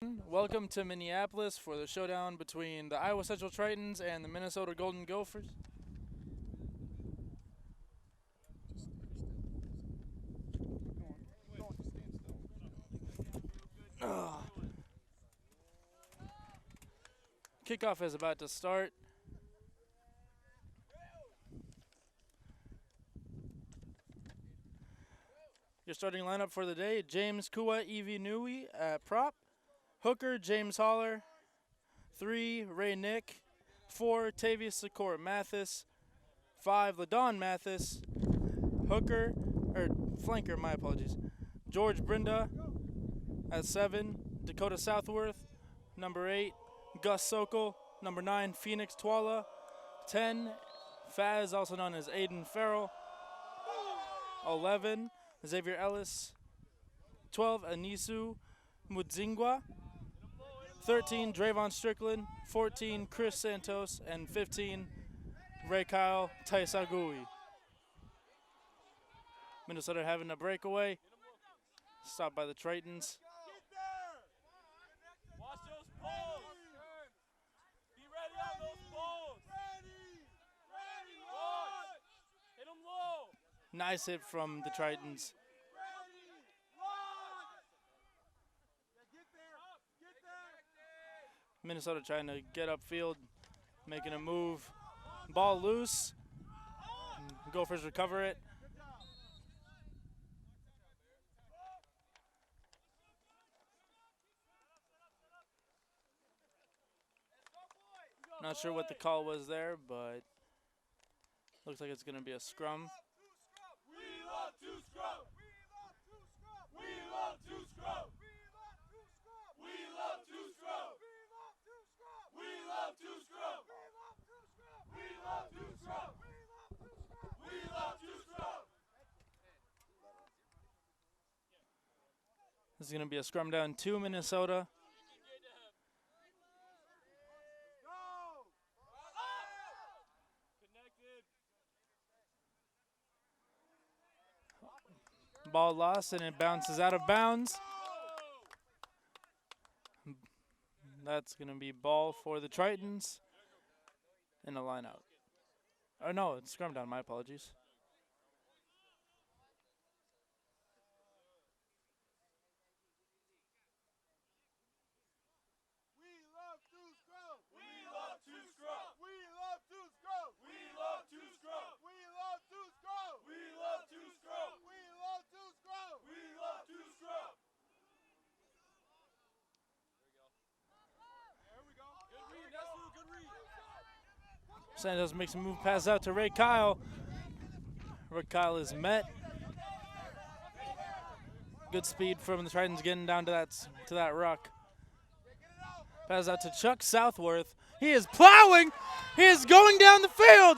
Welcome to Minneapolis for the showdown between the Iowa Central Tritons and the Minnesota Golden Gophers. Ugh. Kickoff is about to start. Your starting lineup for the day: James Kua Nui at prop, hooker James Holler, 3 Ray Nick, 4 Tavius Secor Mathis, 5 Ladon Mathis, hooker or flanker, my apologies, George Brinda at 7, Dakota Southworth, number 8, Gus Sokol, number 9, Phoenix Twala, 10, Faz, also known as Aiden Farrell, 11, Xavier Ellis, 12, Anisu Mudzingwa, 13, Drayvon Strickland, 14, Chris Santos, and 15, Ray Kyle Taisagui. Minnesota having a breakaway, stopped by the Tritons. Watch those poles. Be ready on those poles. Ready, Lord. Hit them low. Nice hit from the Tritons. Minnesota trying to get upfield, making a move. Ball loose. Gophers recover it. Not sure what the call was there, but looks like it's going to be a scrum. We love to scrub. We love to scrub. We love to scrub. We love to scrub. We love to scrub. We love to scrub. This is going to be a scrum down to Minnesota. Ball lost and it bounces out of bounds. That's going to be ball for the Tritons and a line out. Oh no, it's scrum down, my apologies. We love to scrub. We love to scrub. We love to scrub. We love to scrub. We love to scrub. We love to scrub. We love to scrub. We love to scrub. There we go. Good read, Neslu. Good read. Santos makes a move pass out to Ray Kyle. Ray Kyle is met. Good speed from the Tritons getting down to that ruck. Pass out to Chuck Southworth. He is plowing. He is going down the field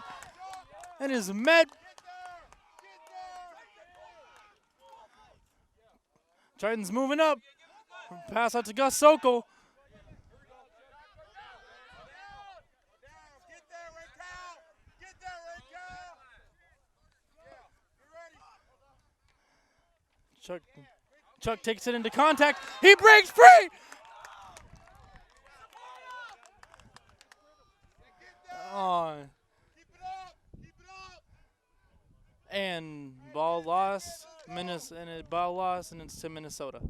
and is met. Tritons moving up. Pass out to Gus Sokol. Chuck takes it into contact. He breaks free. And ball lost. Ball lost, and it's to Minnesota.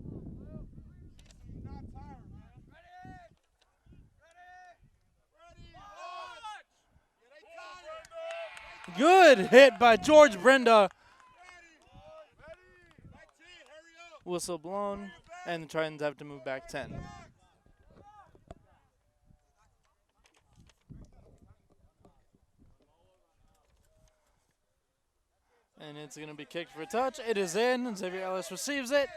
Good hit by George Brenda. Whistle blown, and the Tritons have to move back 10. And it's going to be kicked for a touch. It is in, and Xavier Ellis receives it.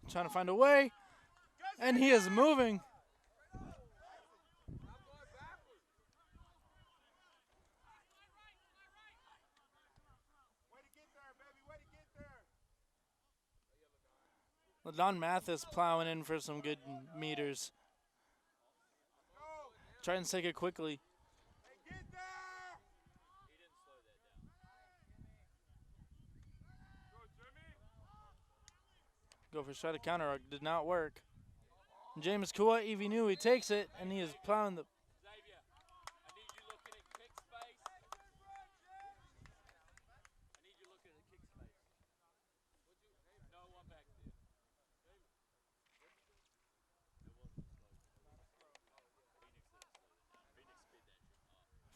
Trying to find a way, and he is moving. Ladon Mathis plowing in for some good meters. Trying to take it quickly. Gophers try to counter, did not work. James Kua Ivinui takes it, and he is plowing the. Xavier, I need you looking at kick space. I need you looking at kick space. No one back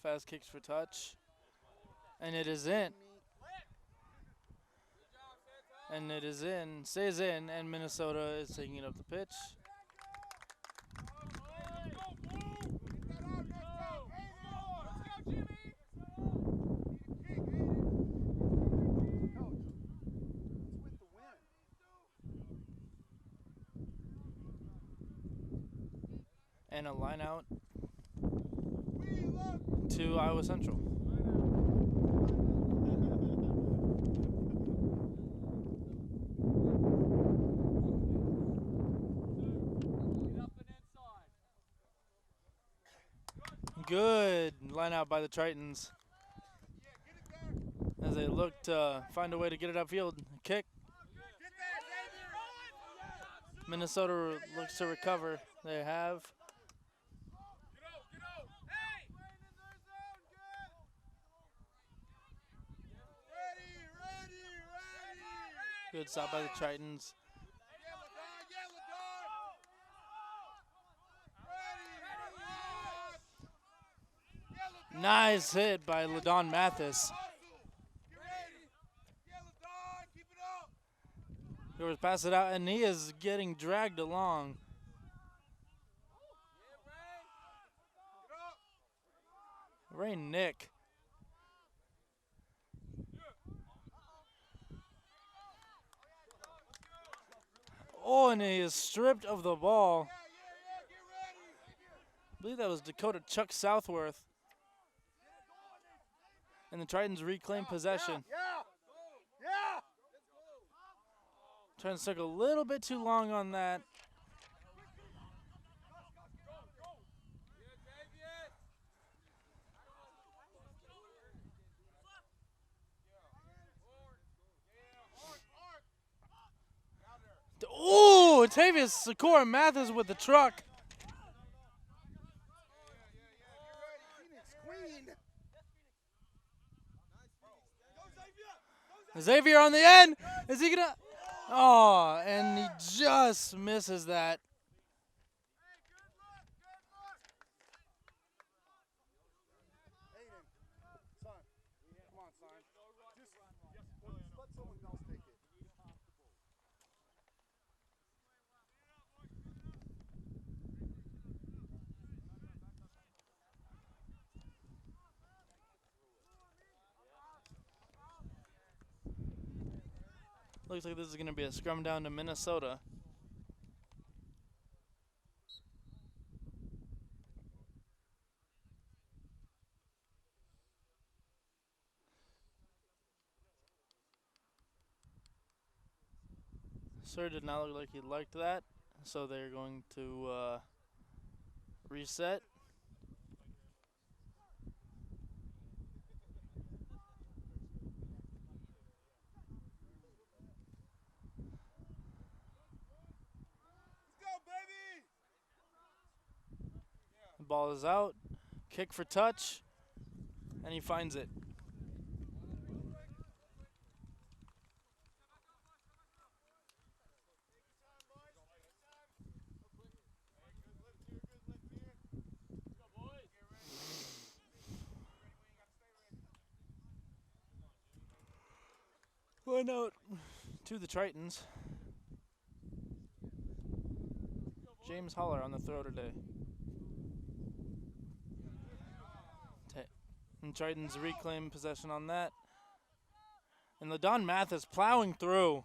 there. Fast kicks for touch. And it is in. And it is in. Stays in, and Minnesota is taking it up the pitch. And a line out to Iowa Central. Good line out by the Tritons as they look to find a way to get it upfield. Kick. Minnesota looks to recover. They have. Good stop by the Tritons. Nice hit by LaDon Mathis. He was pass it out, and he is getting dragged along. Ray Nick. Oh, and he is stripped of the ball. I believe that was Dakota Chuck Southworth. And the Tritons reclaim possession. Tritons took a little bit too long on that. Oh, Tavius Sakura Mathis with the truck. Xavier on the end. Is he gonna? Oh, and he just misses that. Looks like this is going to be a scrum down to Minnesota. Sir did not look like he liked that, so they're going to reset. The ball is out. Kick for touch, and he finds it. One out to the Tritons. James Holler on the throw today. And Tritons reclaim possession on that. And LaDon Mathis plowing through.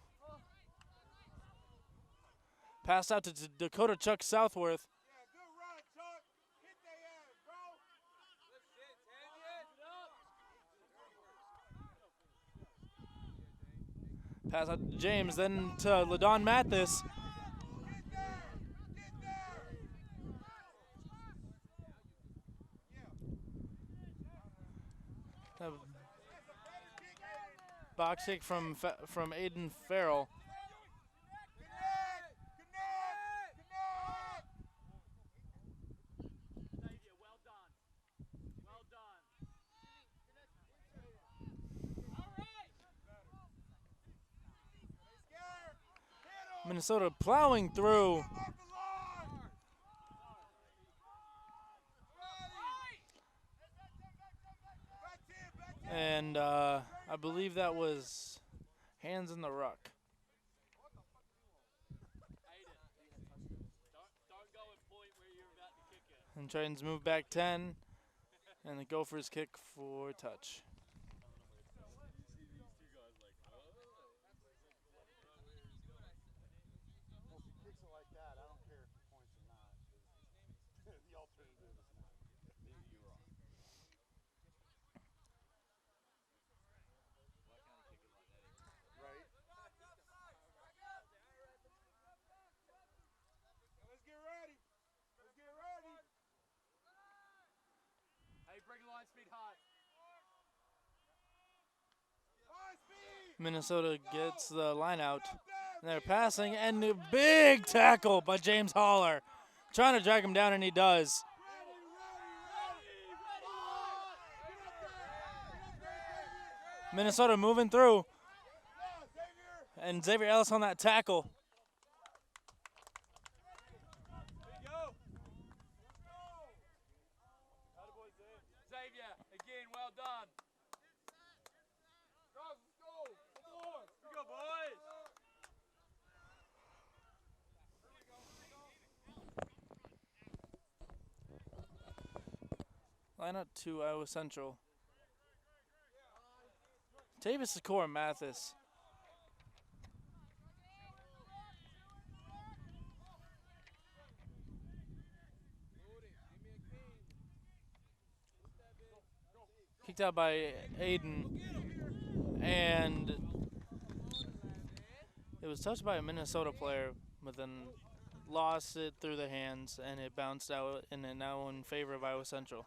Passed out to Dakota Chuck Southworth. Pass out to James, then to LaDon Mathis. Box kick from Aiden Farrell. Minnesota plowing through. And I believe that was hands in the ruck. And Tritons move back 10. And the Gophers kick for touch. Minnesota gets the line out. And they're passing, and a big tackle by James Holler. Trying to drag him down, and he does. Minnesota moving through. And Xavier Ellis on that tackle. Xavier, again, well done. Let's go, boys. Line up to Iowa Central. Tavis Secor Mathis. Kicked out by Aiden. And it was touched by a Minnesota player, but then lost it through the hands, and it bounced out, and it now in favor of Iowa Central.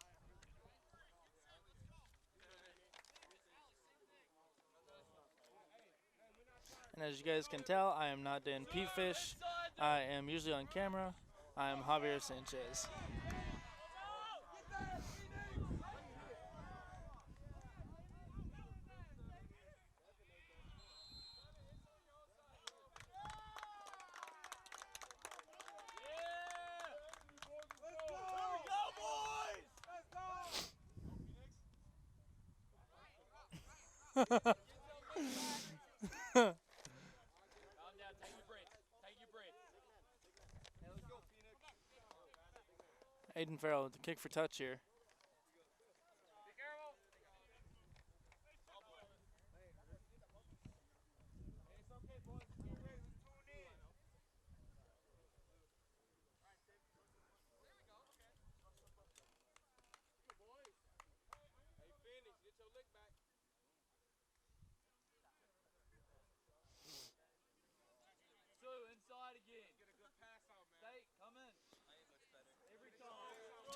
And as you guys can tell, I am not Dan Petefish. I am usually on camera. I am Javier Sanchez. Aiden Farrell with the kick for touch here.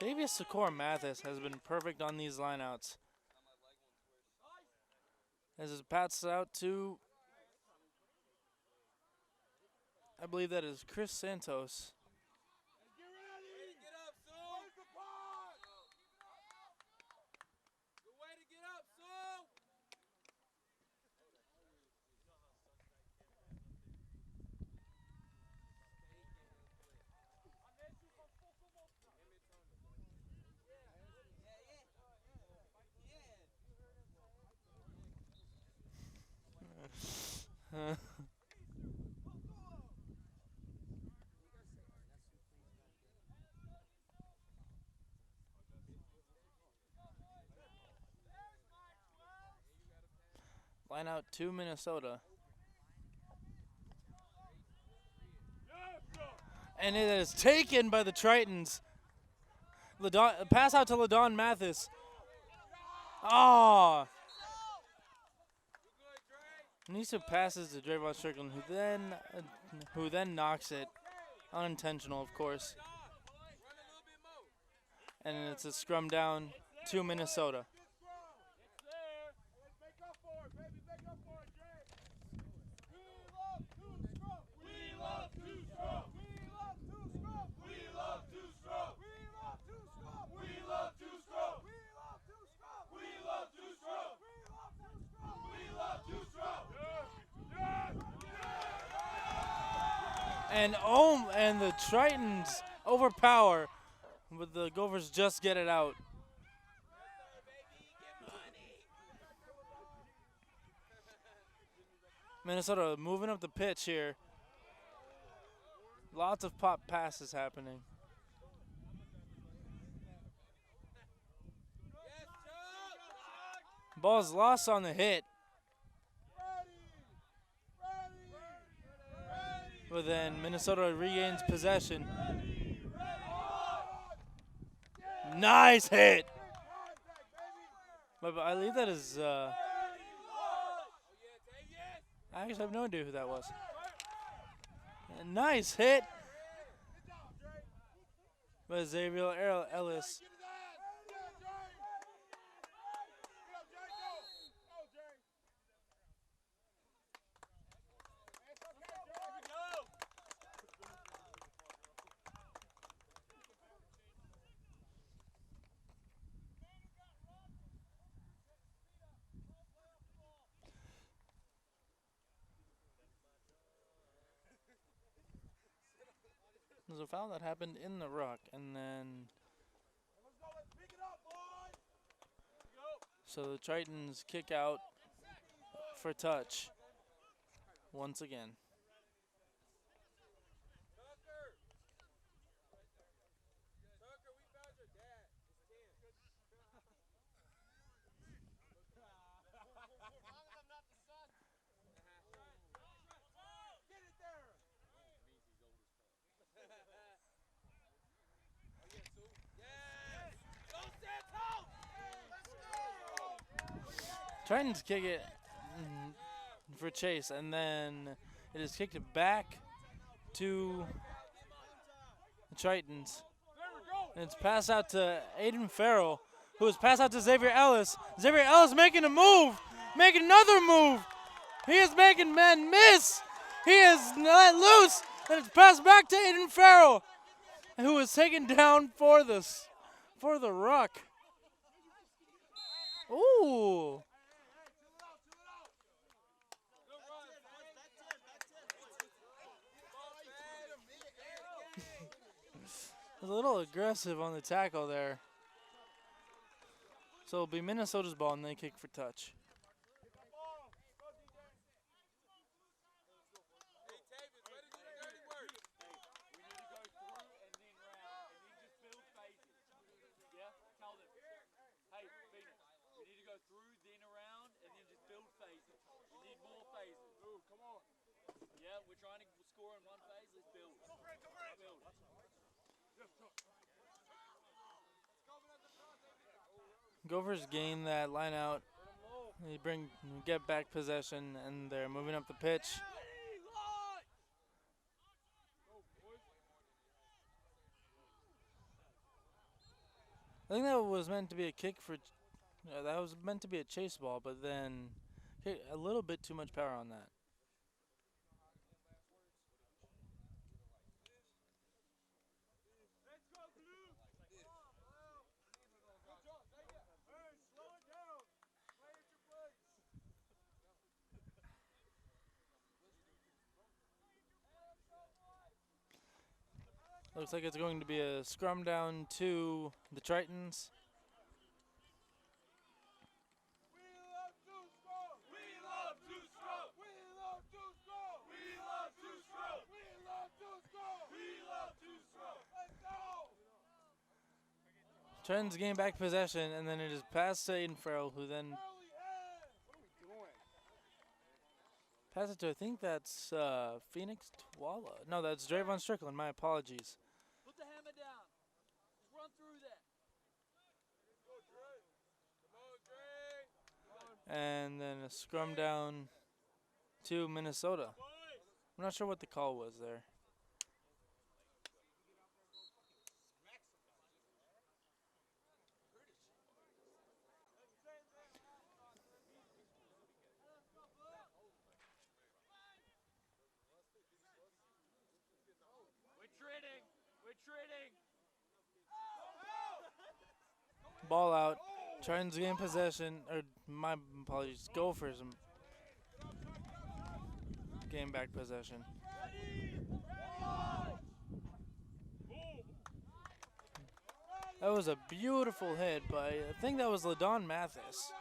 Tavius Secor Mathis has been perfect on these lineouts. As it passes out to, I believe that is Chris Santos. Line out to Minnesota. And it is taken by the Tritons. Pass out to LaDon Mathis. Ah! Nisa passes to Drayvon Strickland, who then knocks it. Unintentional, of course. And it's a scrum down to Minnesota. And the Tritons overpower, but the Gophers just get it out. Minnesota moving up the pitch here. Lots of pop passes happening. Ball's lost on the hit. But then Minnesota regains possession. Nice hit. But I believe that is. I actually have no idea who that was. A nice hit. But Xavier Ellis. There's a foul that happened in the ruck, and then so the Tritons kick out for touch once again. Tritons kick it for Chase, and then it is kicked back to the Tritons. And it's passed out to Aiden Farrell, who is passed out to Xavier Ellis. Xavier Ellis making a move, making another move. He is making men miss. He is let loose, and it's passed back to Aiden Farrell, who is taken down for the ruck. Ooh. A little aggressive on the tackle there. So it'll be Minnesota's ball, and they kick for touch. Gophers gain that line out. They get back possession, and they're moving up the pitch. I think that was meant to be a kick for. That was meant to be a chase ball, but then a little bit too much power on that. Looks like it's going to be a scrum down to the Tritons. Tritons gain back possession, and then it is passed to Aiden Farrell, who then pass it to, I think that's Phoenix Twala. No, that's Drayvon Strickland. My apologies. Put the hammer down. Just run through that. And then a scrum down to Minnesota. I'm not sure what the call was there. Ball out. Tritons gain possession, or my apologies, Gophers gain back possession. That was a beautiful hit by, I think that was LaDon Mathis.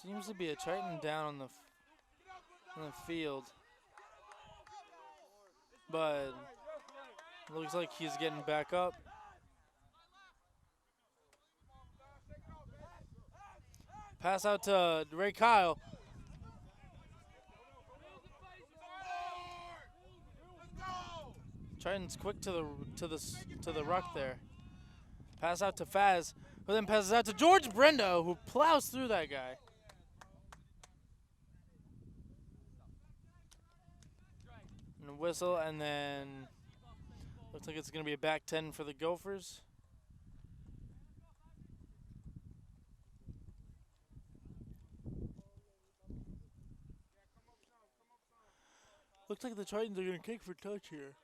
Seems to be a Triton down on the field. But looks like he's getting back up. Pass out to Ray Kyle. Triton's quick to the ruck there. Pass out to Faz, who then passes out to George Brendo, who plows through that guy. And a whistle, and then looks like it's going to be a back 10 for the Gophers. Looks like the Tritons are going to kick for touch here.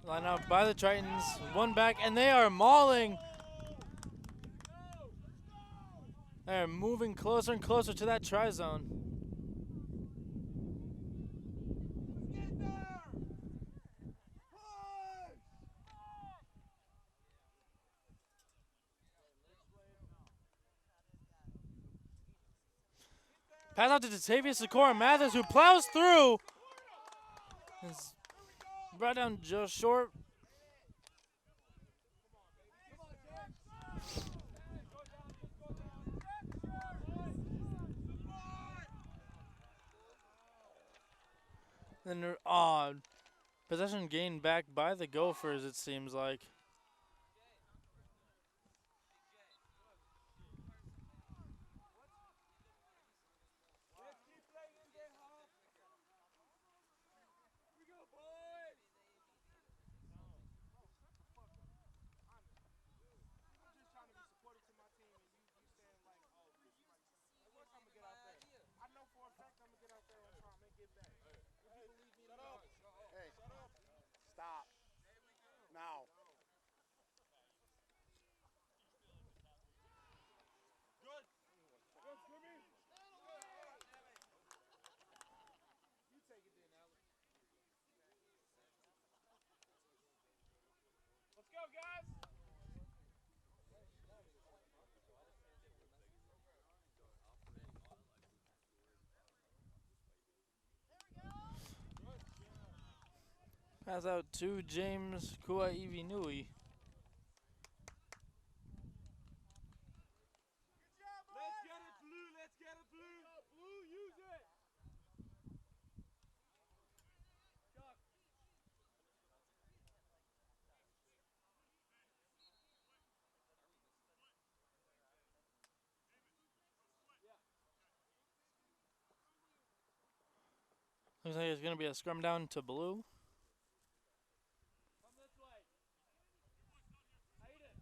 Line out by the Tritons, one back, and they are mauling. They're moving closer and closer to that try zone. Pass out to Tavia Sikora Mathis, who plows through. It's brought down just short. Then possession gained back by the Gophers, it seems like. Stop. Now. Good. Good, Jimmy. You take it then, Alex. Let's go, guys. Pass out to James Kua Ivinui. Let's get it, Blue. Let's get it, Blue. Blue, use it. Looks like it's going to be a scrum down to blue. Come this way. Hayden.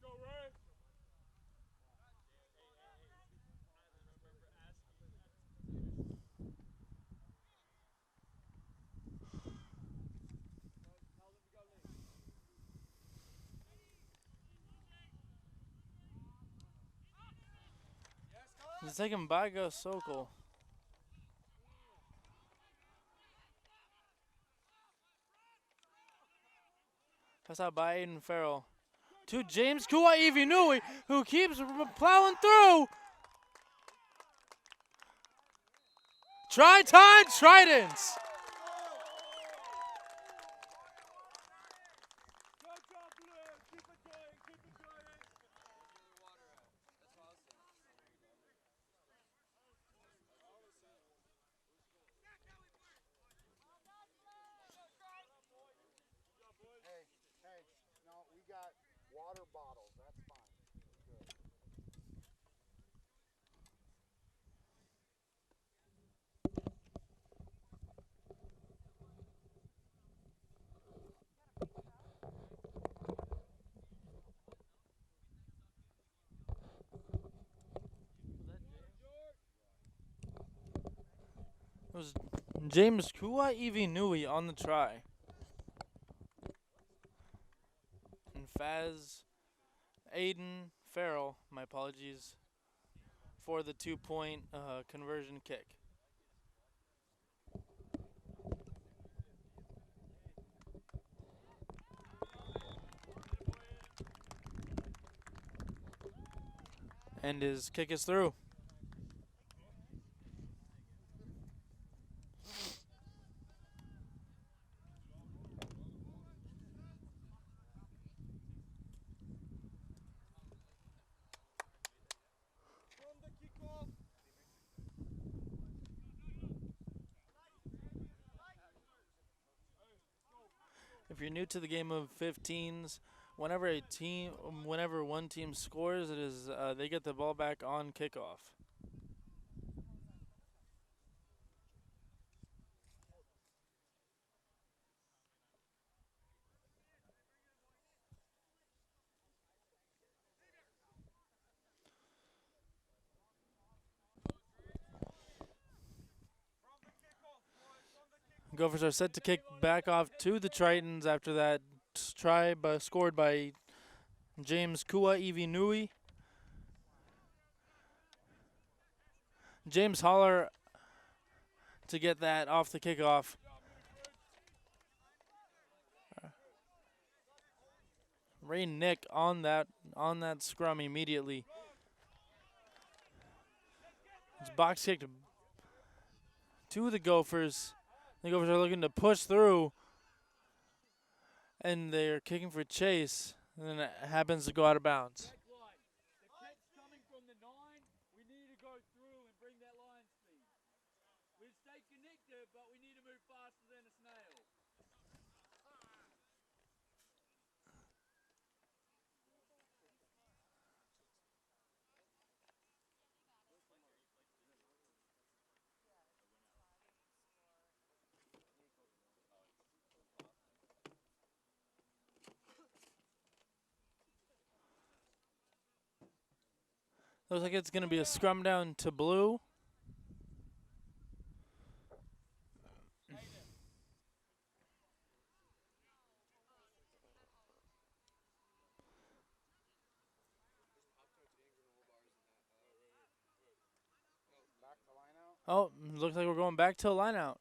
Go, Ray. He's taken by Go Sokol. Pass out by Aiden Farrell. To James Kua Ivinui, who keeps plowing through. Triton Tritons. Hey, no, we got water bottles. That's fine. Good. It was James Kua Ivinui on the try. And Faz Aiden Farrell, my apologies, for the 2-point conversion kick. And his kick is through. If you're new to the game of 15s, whenever one team scores, it is they get the ball back on kickoff. Gophers are set to kick back off to the Tritons after that try scored by James Kua Ivinui. James Holler to get that off the kickoff. Ray Nick on that scrum immediately. It's box kicked to the Gophers. The Gophers are looking to push through, and they're kicking for chase, and then it happens to go out of bounds. Looks like it's going to be a scrum down to blue. Oh, looks like we're going back to a line out.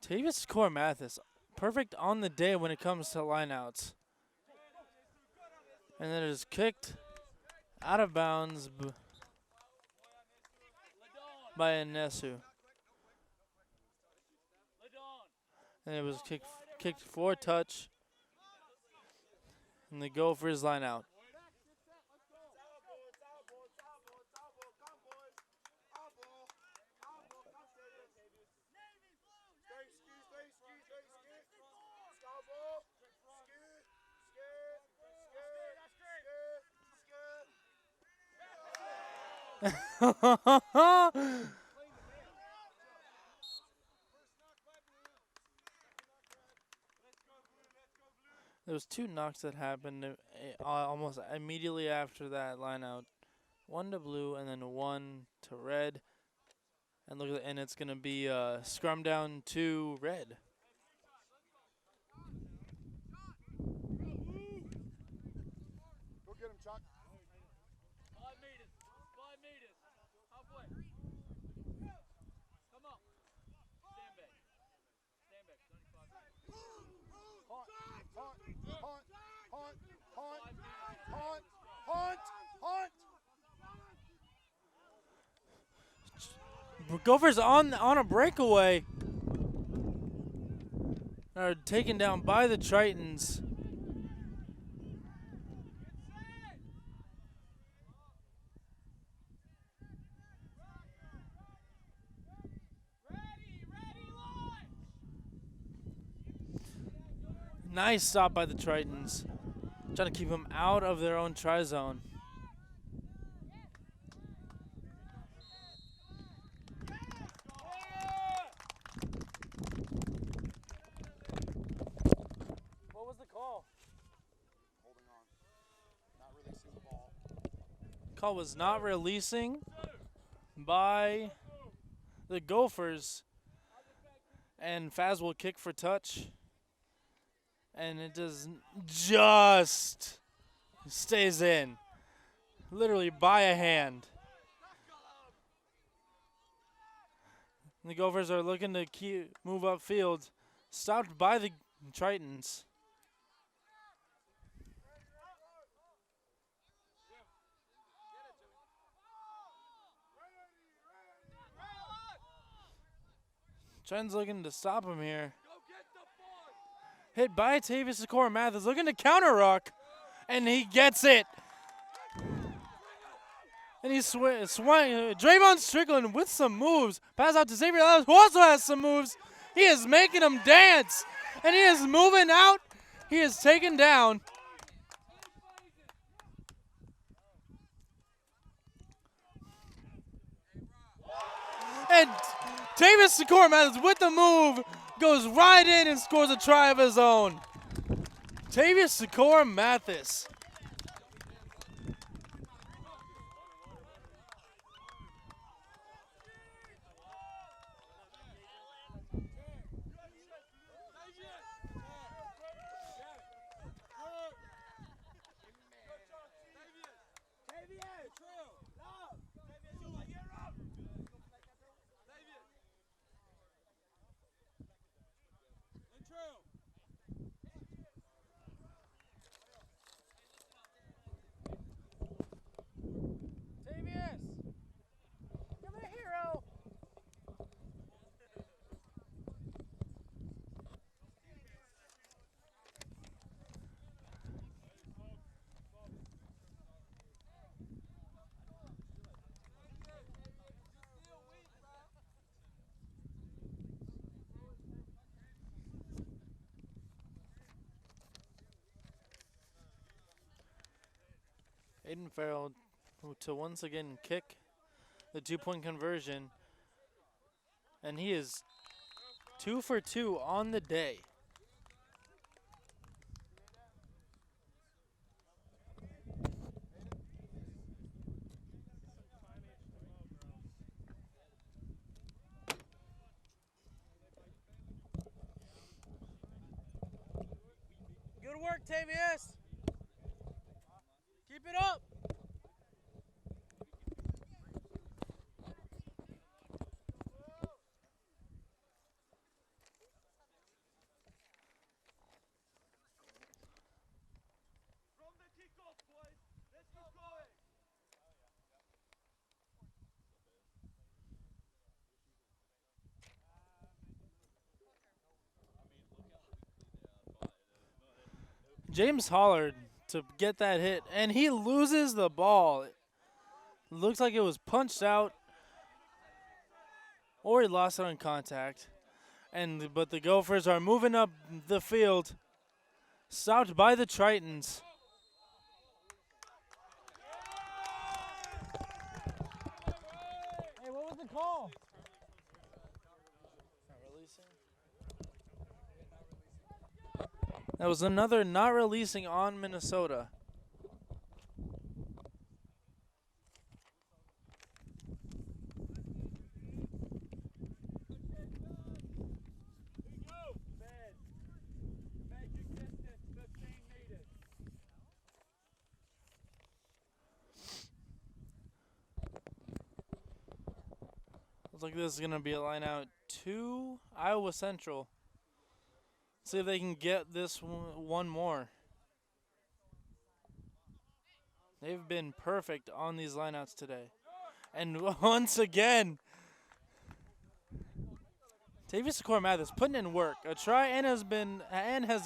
Tavis Core Mathis, perfect on the day when it comes to lineouts. And then it is kicked out of bounds by Anesu. And it was kicked for a touch. And they go for his line out. There was 2 knocks that happened almost immediately after that line out. 1 to blue and then 1 to red. And look at and it's going to be scrum down to red. Go get him, Chuck. 5 meters. Halfway. Come on. Gophers on a breakaway are taken down by the Tritons. Nice stop by the Tritons. Trying to keep them out of their own try zone. What was the call? Holding on. Not releasing the ball. Call was not releasing by the Gophers. And Faz will kick for touch. And it does just stays in. Literally by a hand. The Gophers are looking to move upfield. Stopped by the Tritons. Tritons looking to stop him here. Hit by Tavius Sikora Mathis, looking to counter ruck, and he gets it. And he's Draymond Strickland with some moves. Pass out to Xavier Lyles, who also has some moves. He is making them dance, and he is moving out. He is taken down. And Tavius Sikora Mathis with the move goes right in and scores a try of his own. Tavius Sikora Mathis. Aiden Farrell to once again kick the 2-point conversion. And he is 2 for 2 on the day. Good work, Tavius. Keep it up. From the kickoff, boys. Let's keep going. James Hollard to get that hit, and he loses the ball. It looks like it was punched out, or he lost it on contact. But the Gophers are moving up the field, stopped by the Tritons. Hey, what was the call? That was another not releasing on Minnesota. Looks like this is going to be a line out to Iowa Central. See if they can get this one more. They've been perfect on these lineouts today. And once again, Tavius Secor Mathis putting in work. A try and has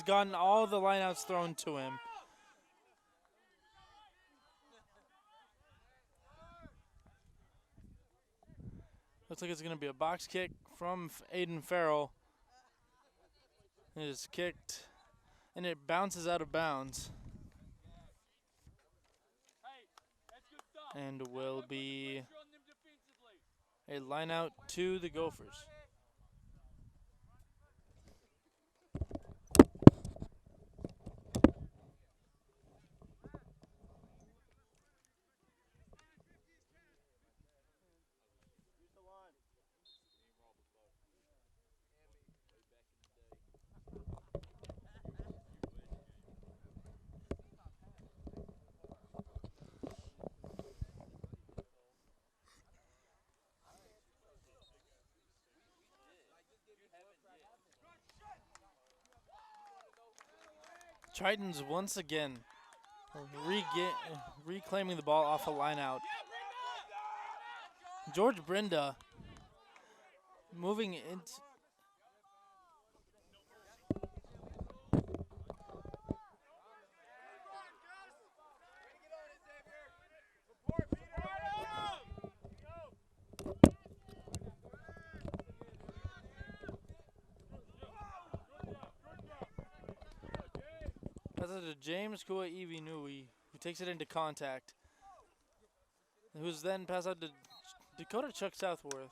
gotten all the lineouts thrown to him. Looks like it's going to be a box kick from Aiden Farrell. It is kicked, and it bounces out of bounds. And will be a line out to the Gophers. Tritons once again reclaiming the ball off a line out. George Brenda moving into. That's to James Kua Ivinui, who takes it into contact. Who's then passed out to Dakota Chuck Southworth.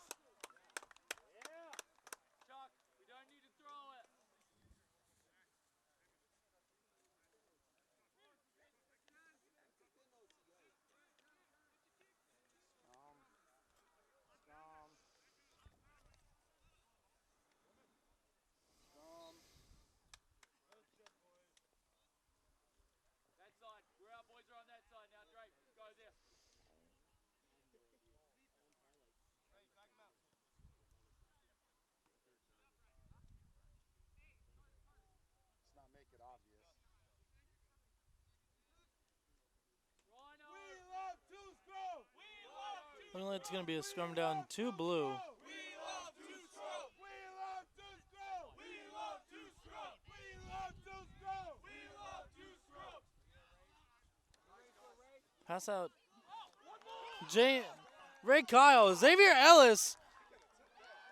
Looking like it's going to be a scrum down to blue. Pass out. Ray Kyle, Xavier Ellis.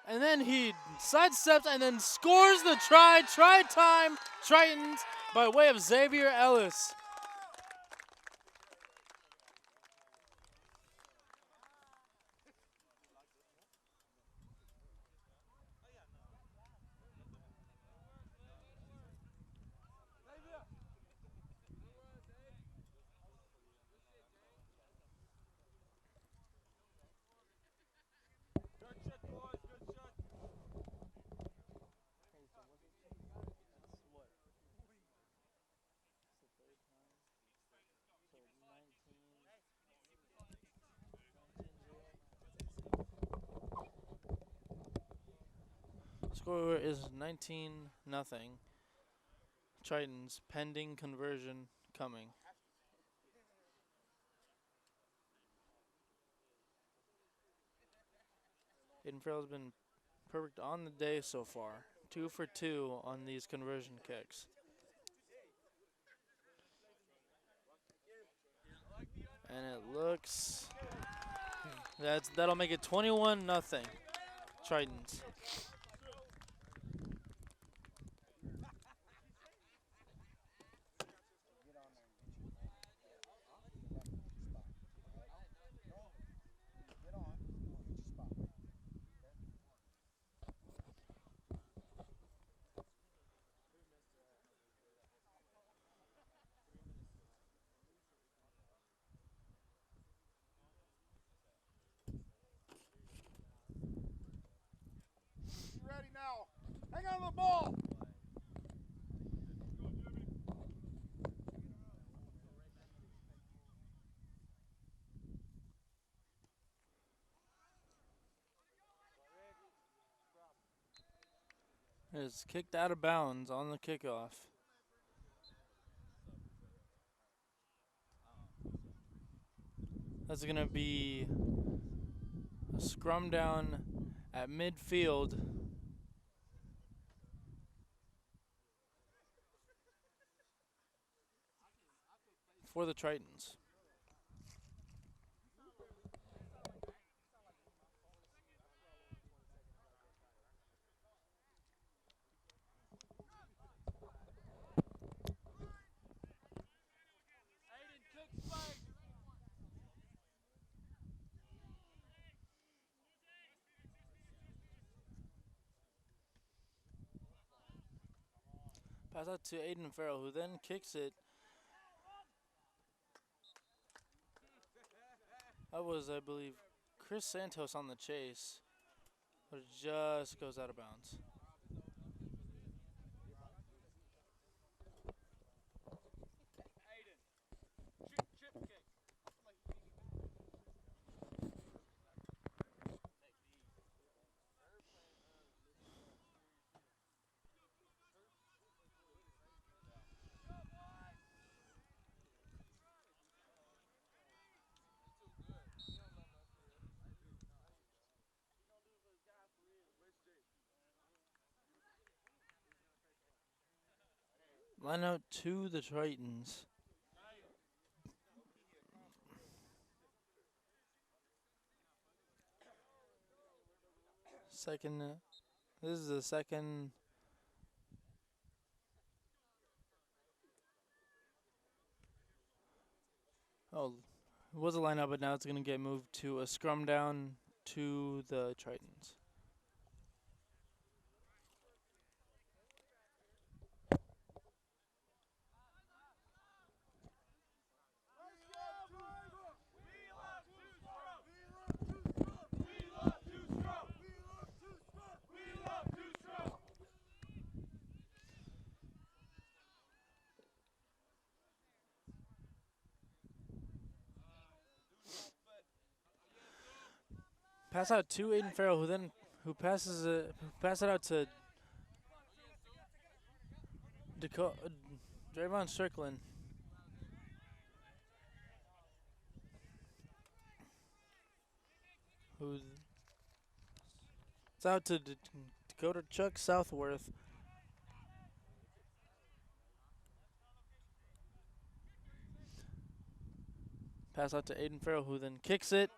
And then he sidesteps and then scores the try. Try time, Tritons, by way of Xavier Ellis. Score is 19-0. Tritons pending conversion coming. Aiden Farrell's been perfect on the day so far. 2 for 2 on these conversion kicks. And it looks that'll make it 21-0. Tritons. Hang on to the ball. It's kicked out of bounds on the kickoff. That's going to be a scrum down at midfield for the Tritons. Pass out to Aiden Farrell, who then kicks it. That was, I believe, Chris Santos on the chase, but it just goes out of bounds. Line out to the Tritons. Second, this is the second. Oh, it was a lineup, but now it's going to get moved to a scrum down to the Tritons. Pass out to Aiden Farrell, who pass it out to Drayvon Strickland. It's out to Dakota Chuck Southworth. Pass out to Aiden Farrell, who then kicks it.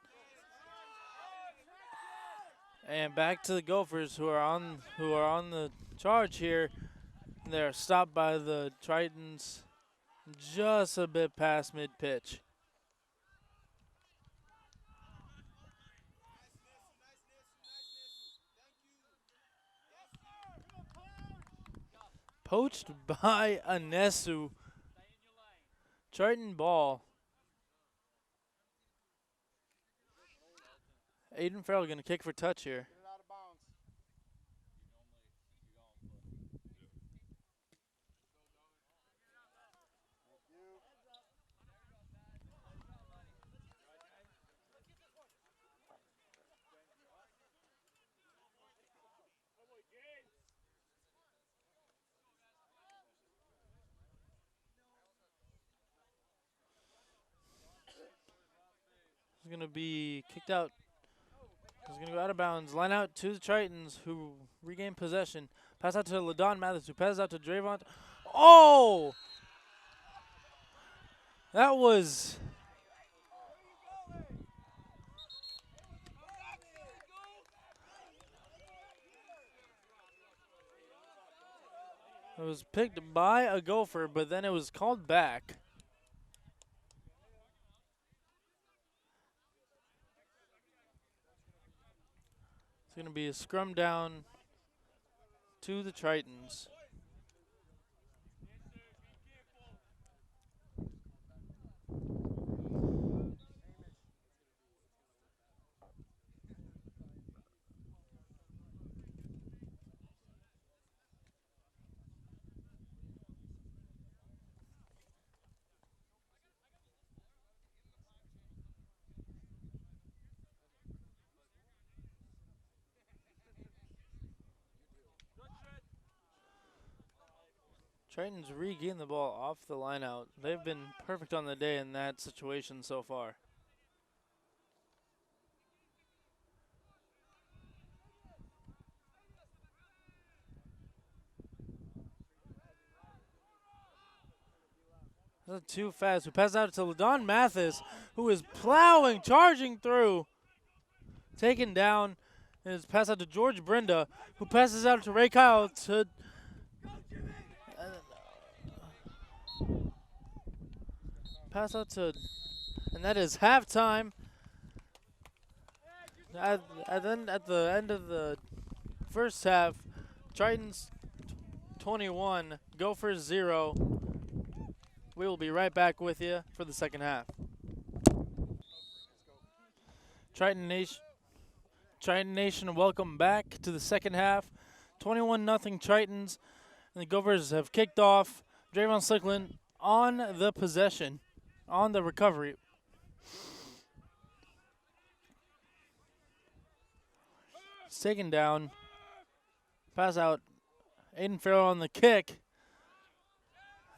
And back to the Gophers, who are on the charge here. They're stopped by the Tritons just a bit past mid-pitch. Poached by Anesu. Triton ball. Aiden Farrell going to kick for touch here. He's going to be kicked out. He's going to go out of bounds. Line out to the Tritons, who regain possession. Pass out to LaDon Mathis, who passes out to Drayvon. Oh! That was... It was picked by a Gopher, but then it was called back. It's going to be a scrum down to the Tritons. Tritons regain the ball off the line out. They've been perfect on the day in that situation so far. Too fast. We pass out to LaDon Mathis, who is plowing, charging through. Taken down. And it's passed out to George Brenda, who passes out to Ray Kyle to pass out to, and that is halftime. At the end of the first half, Tritons 21, Gophers 0. We will be right back with you for the second half. Triton Nation, welcome back to the second half. 21-0 Tritons, and the Gophers have kicked off. Drayvon Slickland on the possession, on the recovery. It's taken down. Pass out. Aiden Farrell on the kick.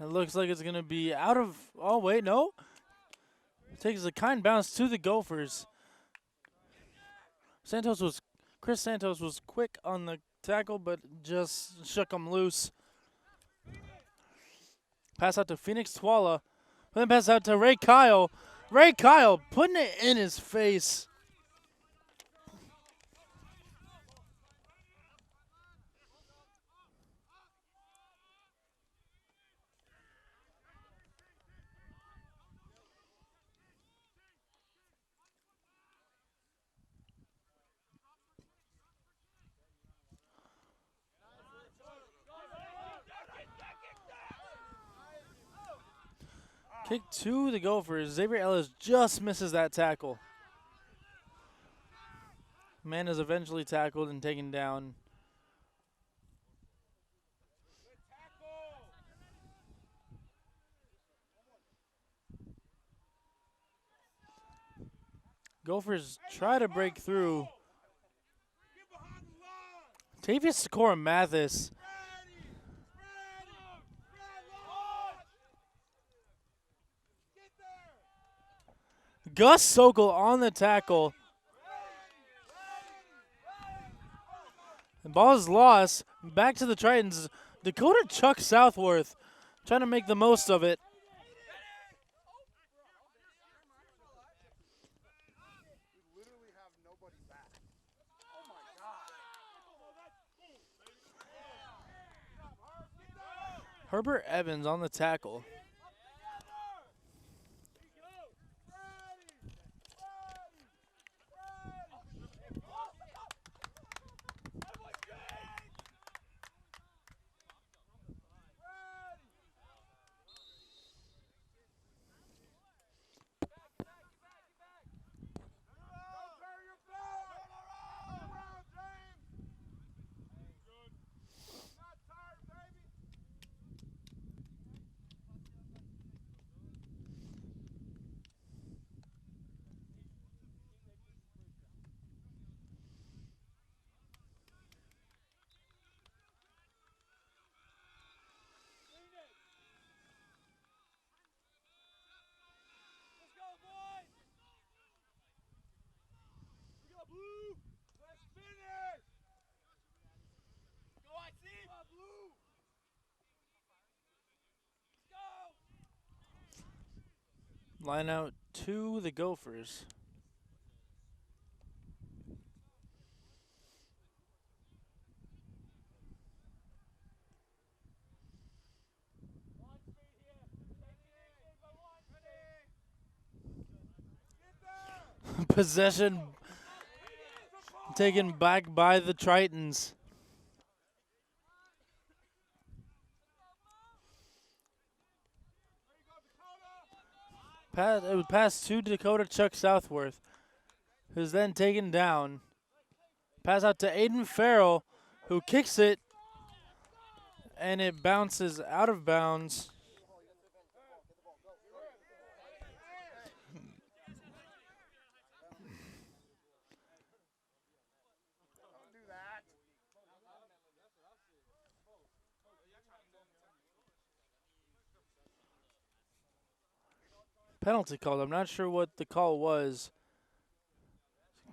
It looks like it's going to be out of. Oh, wait, no. Takes a kind bounce to the Gophers. Chris Santos was quick on the tackle, but just shook him loose. Pass out to Phoenix Twala. Then pass out to Ray Kyle. Ray Kyle putting it in his face. Kick to the Gophers. Xavier Ellis just misses that tackle. Man is eventually tackled and taken down. Gophers try to break through. Tavius Sikora Mathis. Gus Sokol on the tackle. The ball is lost. Back to the Tritons. Dakota Chuck Southworth trying to make the most of it. Herbert Evans on the tackle. Line out to the Gophers. Possession taken back by the Tritons. It would pass to Dakota Chuck Southworth, who's then taken down. Pass out to Aiden Farrell, who kicks it, and it bounces out of bounds. Penalty called. I'm not sure what the call was.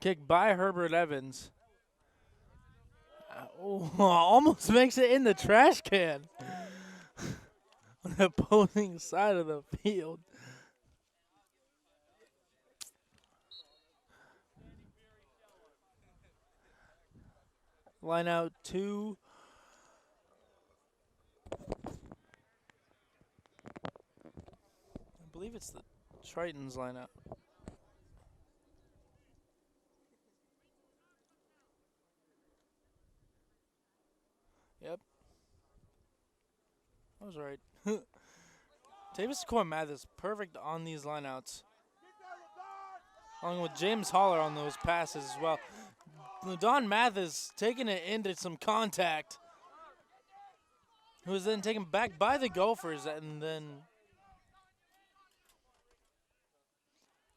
Kick by Herbert Evans. Oh, almost makes it in the trash can. on the opposing side of the field. Line out 2. I believe it's the Tritons line out. Yep. I was right. Davis Core Mathis perfect on these lineouts. Along with James Holler on those passes as well. Don Mathis taking it into some contact. Who was then taken back by the Gophers, and then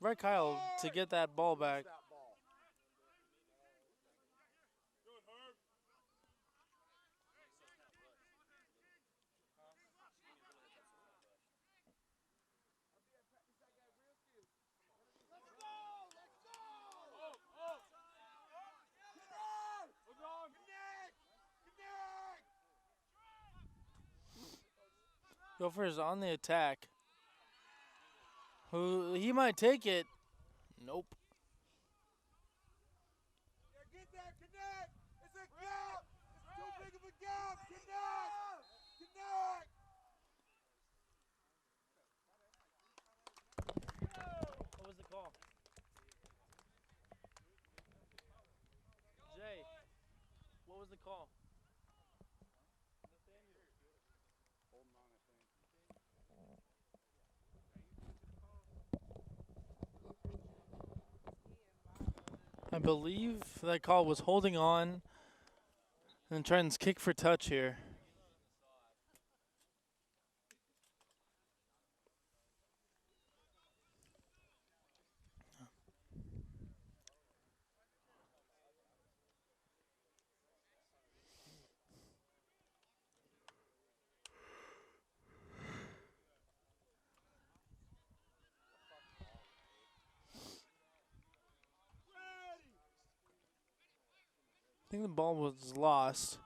right Kyle to get that ball back. Gophers on the attack. Who he might take it. Nope. Get that, connect! It's a gap! It's too big of a gap! Connect! Connect! What was the call? Jay, what was the call? I believe that call was holding on and trying to kick for touch here. I think the ball was lost.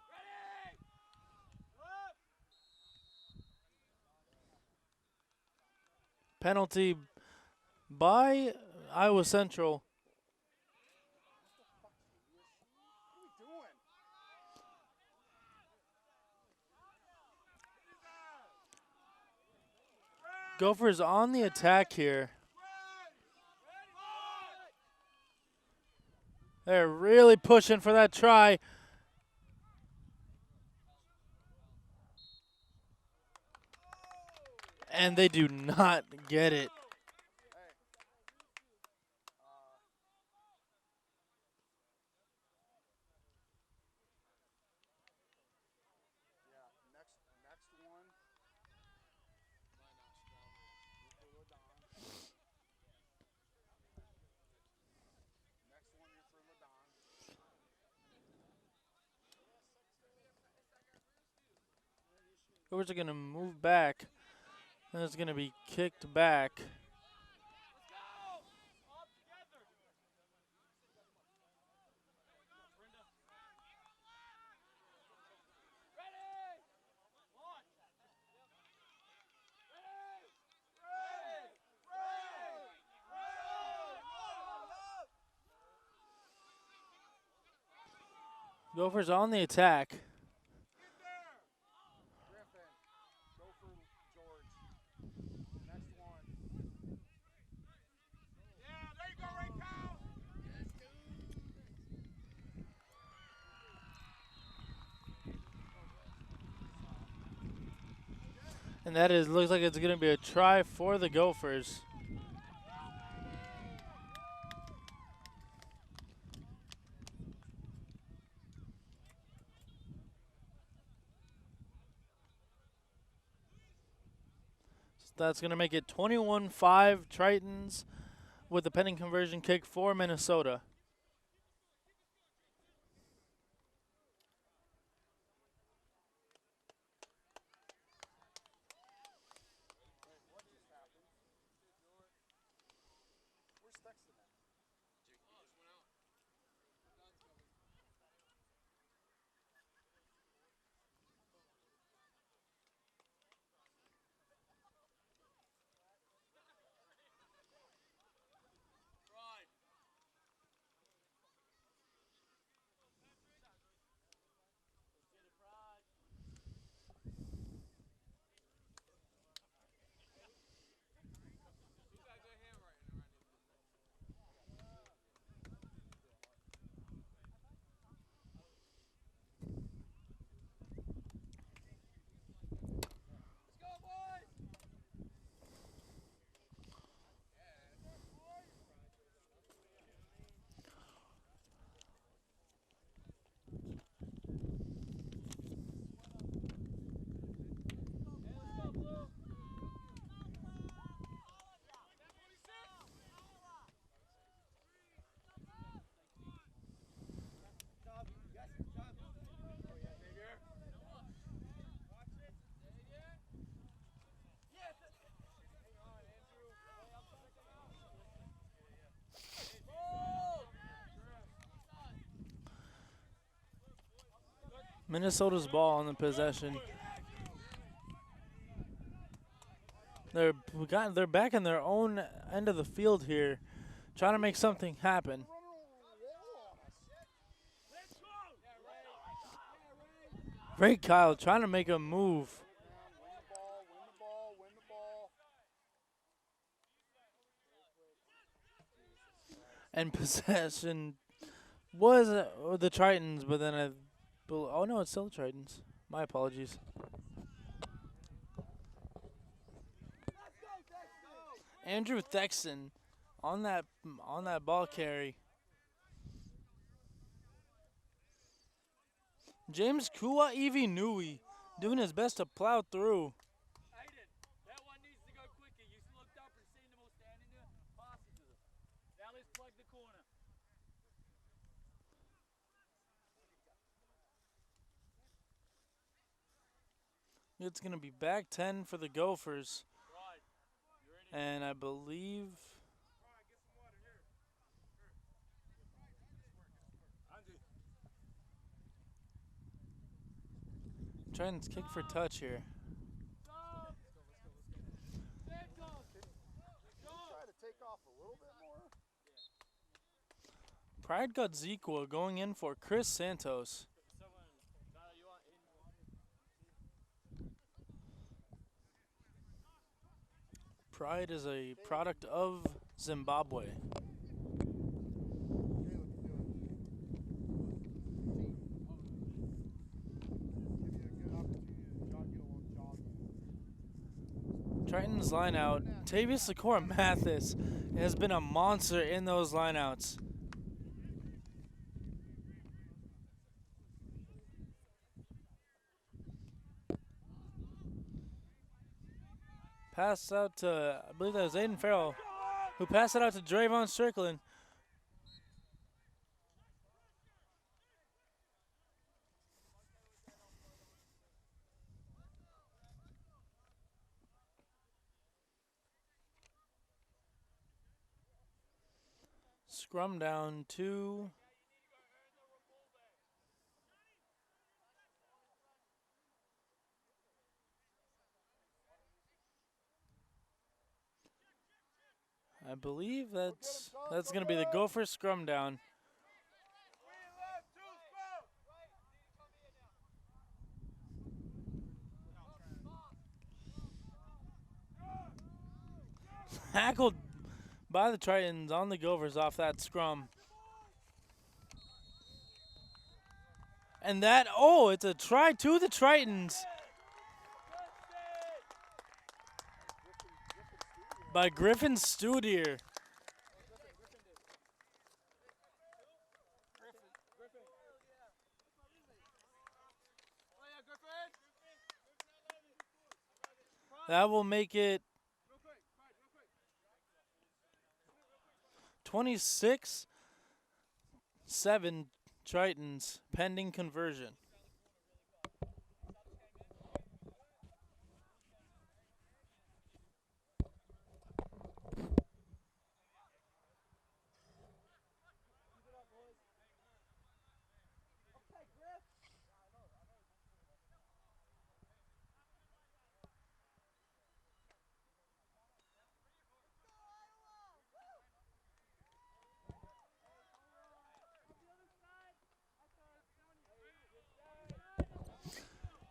Penalty by Iowa Central. Gophers on the attack here. They're really pushing for that try. And they do not get it. Gophers are going to move back. And it's going to be kicked back. Gophers on the attack. And that is looks like it's going to be a try for the Gophers. So that's going to make it 21-5 Tritons with the pending conversion kick for Minnesota. Minnesota's ball on the possession. They're back in their own end of the field here, trying to make something happen. Ray Kyle trying to make a move. And possession was the Tritons, but then oh no, it's still the Tritons. My apologies. Andrew Thexton on that ball carry. James Kua Nui doing his best to plow through. Aiden, that one needs to go quicker. You looked up and seen them all standing there. Pass it to them. Now let's plug the corner. It's going to be back 10 for the Gophers. Right. And I believe Tritons kick for touch here. Pride Godzikwa going in for Chris Santos. Pride is a product of Zimbabwe. Tritons line out. Tavius Sikora Mathis has been a monster in those lineouts. Pass out to, I believe that was Aiden Farrell, who passed it out to Drayvon Strickland. Scrum down 2. I believe that's going to be the Gopher scrum down. Tackled by the Tritons on the Gophers off that scrum. And that, oh, it's a try to the Tritons by Griffin Studier. That will make it 26-7 Tritons pending conversion.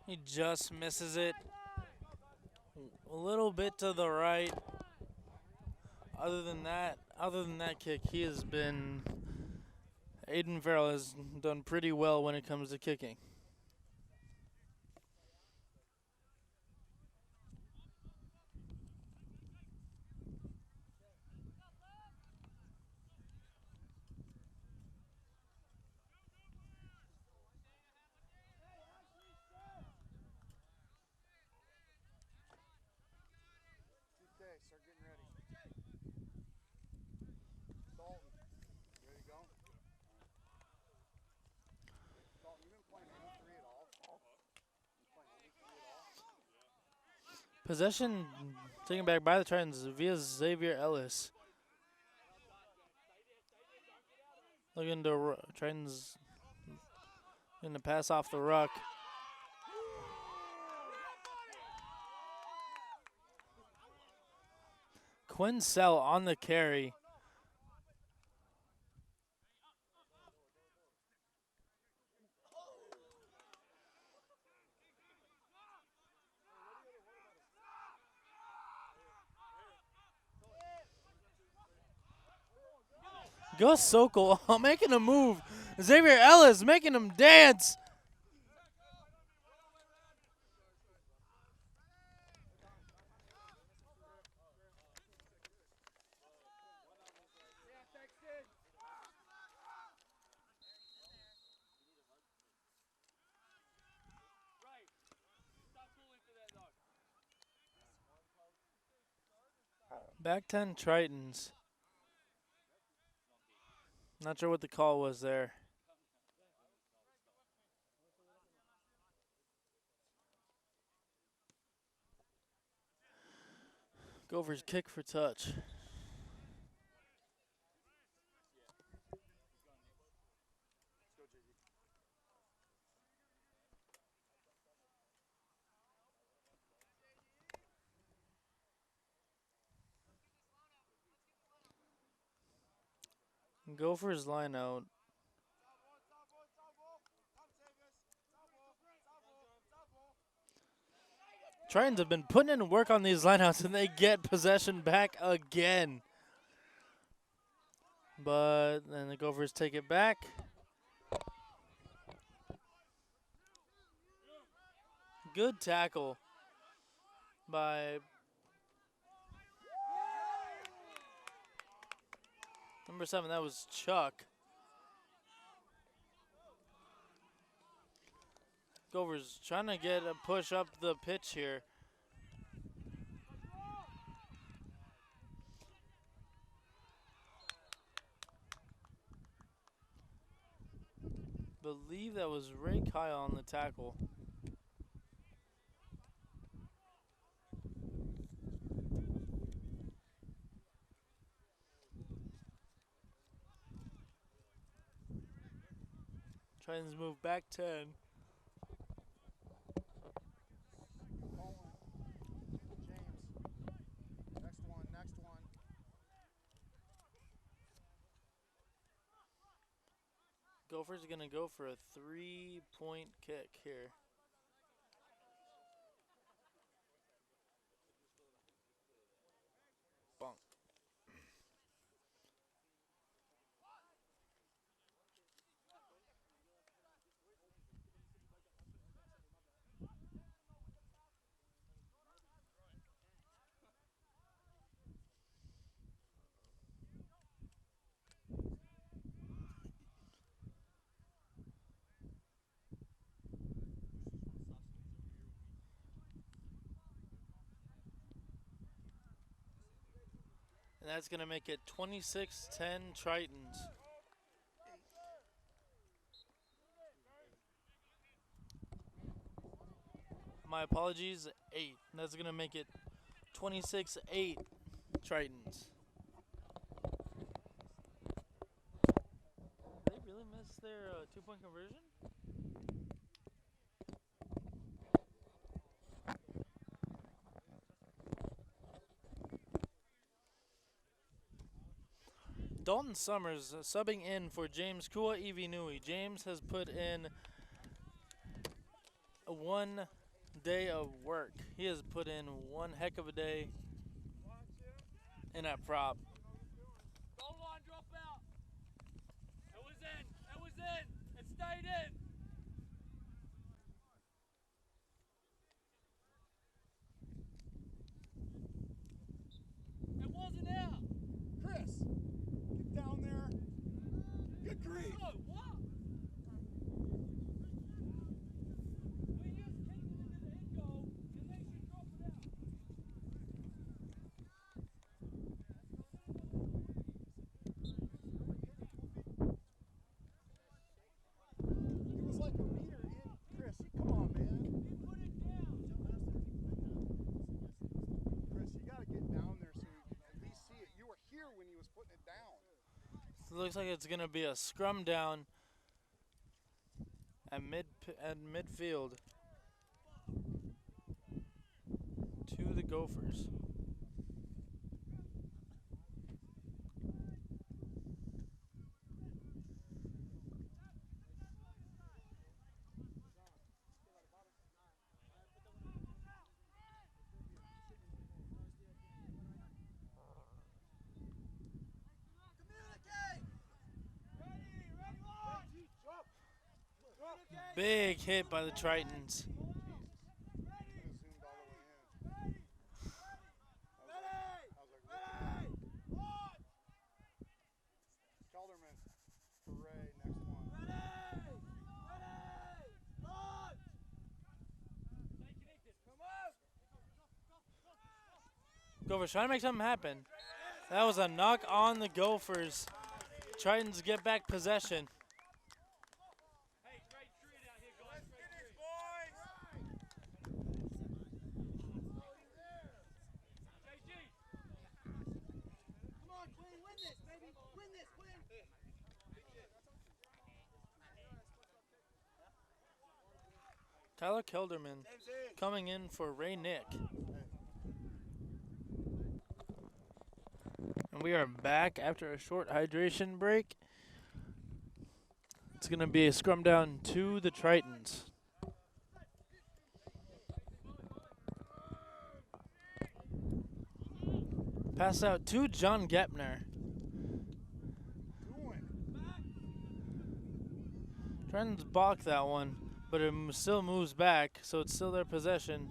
He just misses it a little bit to the right. Other than that kick, Aiden Farrell has done pretty well when it comes to kicking. Start getting ready. Dalton, you ready to go? Dalton, you been playing any 3 at all? You playing any 3 at all? Possession taken back by the Tritons via Xavier Ellis. Looking to Tritons Gonna pass off the ruck. Quinsell on the carry. Gus Sokol making a move. Xavier Ellis making him dance. Back 10 Tritons. Not sure what the call was there. Gophers kick for touch. Gophers line out. Tritons have been putting in work on these lineouts and they get possession back again. But then the Gophers take it back. Good tackle by number 7. That was Chuck. Gophers trying to get a push up the pitch here. Believe that was Ray Kyle on the tackle. Tritons move back 10. Next one. Gophers are going to go for a 3-point kick here. Bunk. And that's going to make it 26-10 Tritons. My apologies, 8. That's going to make it 26-8 Tritons. Did they really miss their 2-point conversion? Dalton Summers subbing in for James Kua Ivinui. James has put in 1 day of work. He has put in one heck of a day in that prop. Goal line drop out. It was in. It was in. It stayed in. It wasn't out. Chris, get down there. Good grief. No, what? We just kicked it into the end goal, and they should drop it out. It was like a meter in. Chris, come on, man. He put it down. Chris, you got to get down there so you can at least see it. You were here when he was putting it down. So it looks like it's going to be a scrum down at midfield to the Gophers. Big hit by the Tritons. Should have zoomed all the way in. I was like, Kelderman. Hooray, next one. Gophers trying to make something happen. That was a knock on the Gophers. Tritons get back possession. Tyler Kelderman coming in for Ray Nick. And we are back after a short hydration break. It's going to be a scrum down to the Tritons. Pass out to John Gepner. Tritons balk that one, but it still moves back, so it's still their possession.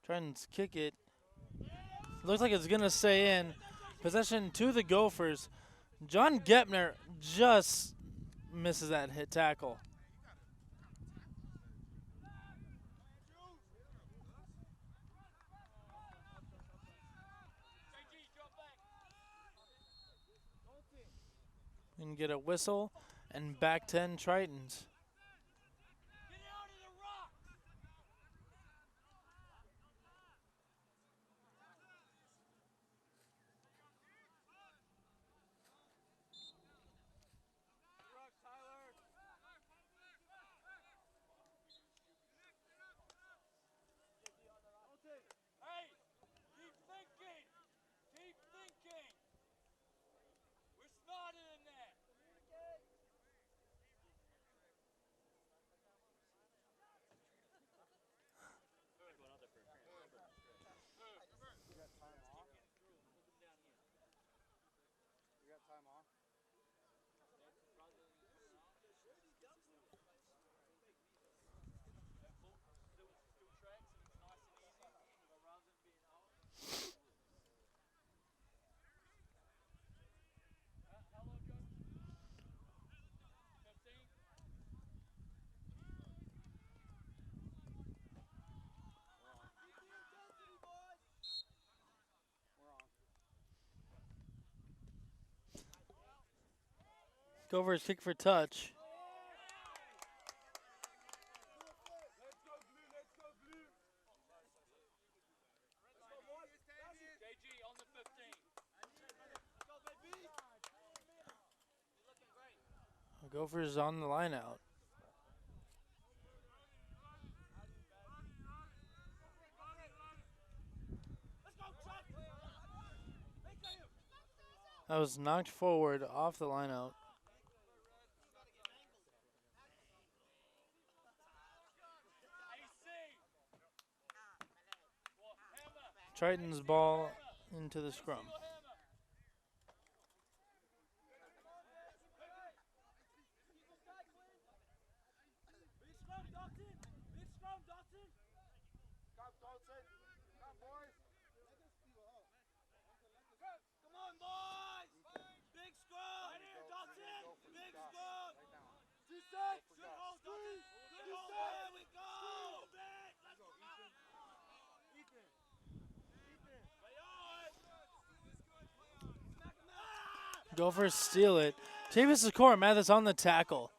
Tritons kick it. Looks like it's going to stay in. Possession to the Gophers. John Gepner just misses that hit tackle. And get a whistle and back 10 Tritons. Gophers kick for touch. Gophers on the line out. That was knocked forward off the line out. Tritons ball into the scrum. Gophers steal it. Tavis Mathis on the tackle.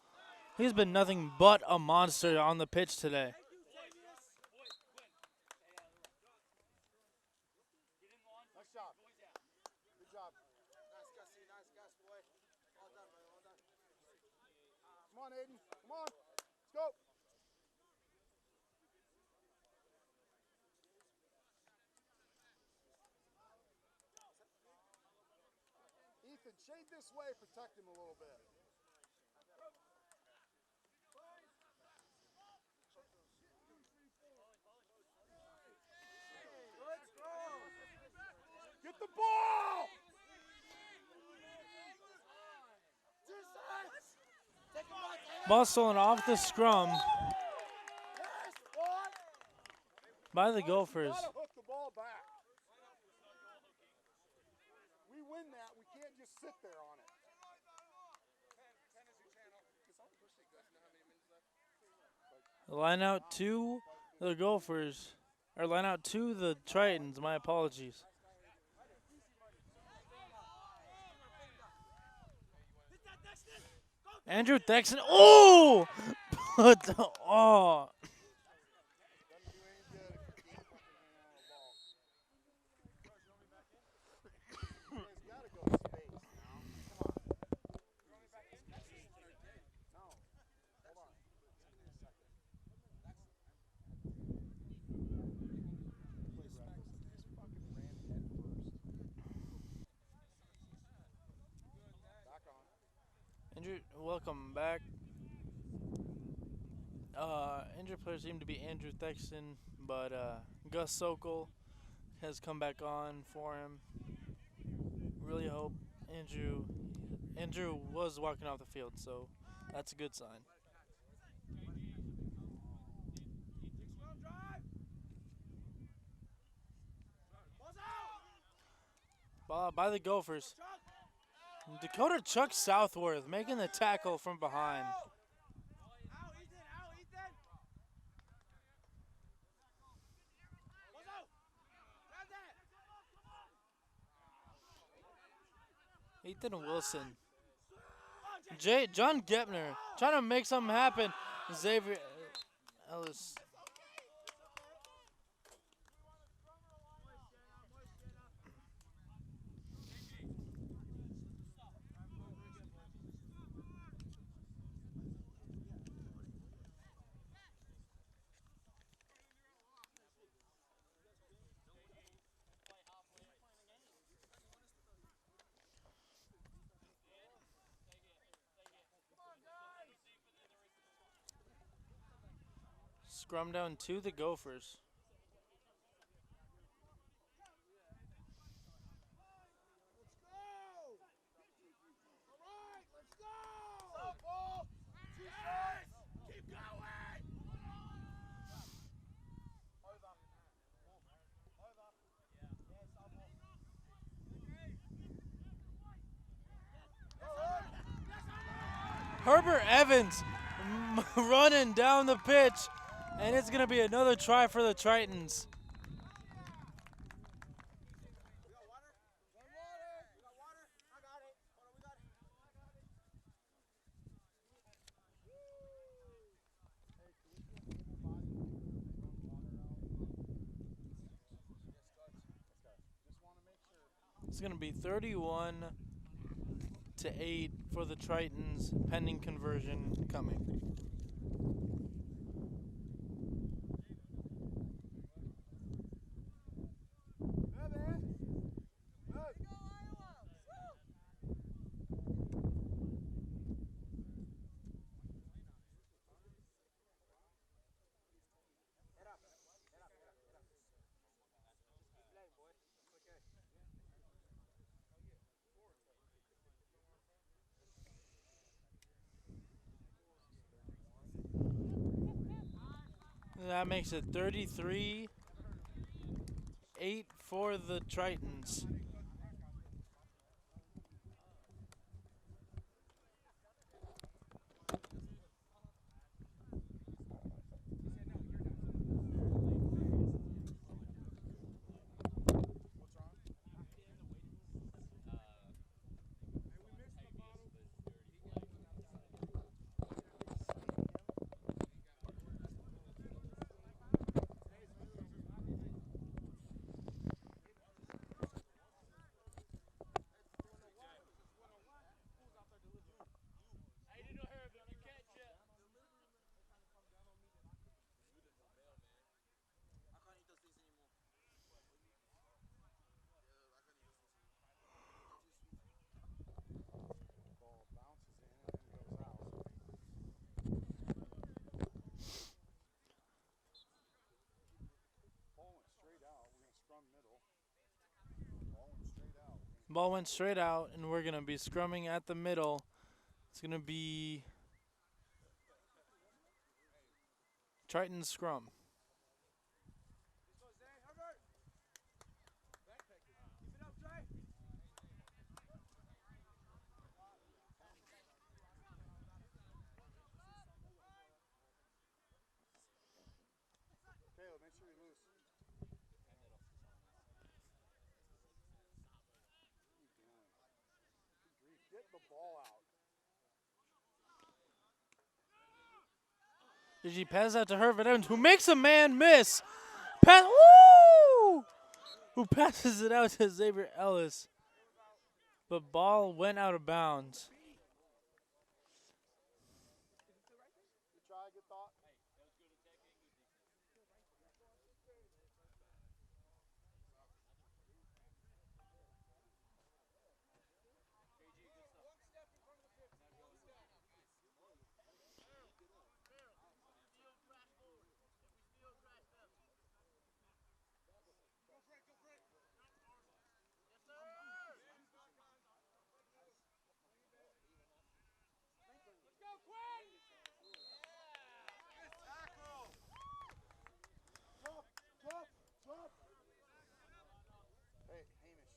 He's been nothing but a monster on the pitch today. Nice job. Good job. Nice, Gussie. Nice, Gus, boy. Well done, buddy. Well done. Come on, Aiden. Come on. Let's go. Ethan, shade this way. Protect him a little bit. Get the ball! Ball stolen off the scrum by the Gophers. Gotta hook the ball back. We win that. We can't just sit there on it. Line out to the Gophers. Or line out to the Tritons. My apologies. Andrew Thexton. Oh! But, oh. Doesn't do any good if you can't put your hand on the ball. You guys gotta go to space now. Come on. No. Hold on. Give me a second. Played reckless. Just fucking ran head first. Back on. Andrew, welcome back. Injured players seem to be Andrew Thexton, but Gus Sokol has come back on for him. Really hope Andrew was walking off the field, so that's a good sign. Ball by the Gophers. Dakota Chuck Southworth making the tackle from behind. Ethan Wilson. John Gepner trying to make something happen. Xavier Ellis. Scrum down to the Gophers. Herbert Evans running down the pitch, and it's going to be another try for the Tritons. It's going to be 31-8 for the Tritons, pending conversion coming. That makes it 33-8 for the Tritons. Ball went straight out, and we're going to be scrumming at the middle. It's going to be Tritons scrum. Caleb, make sure you're loose. Get the ball out. Did pass out to Hervin Evans, who makes a man miss? Pass, woo! Who passes it out to Xavier Ellis? But ball went out of bounds. Good try, good thought. Hey, Hamish,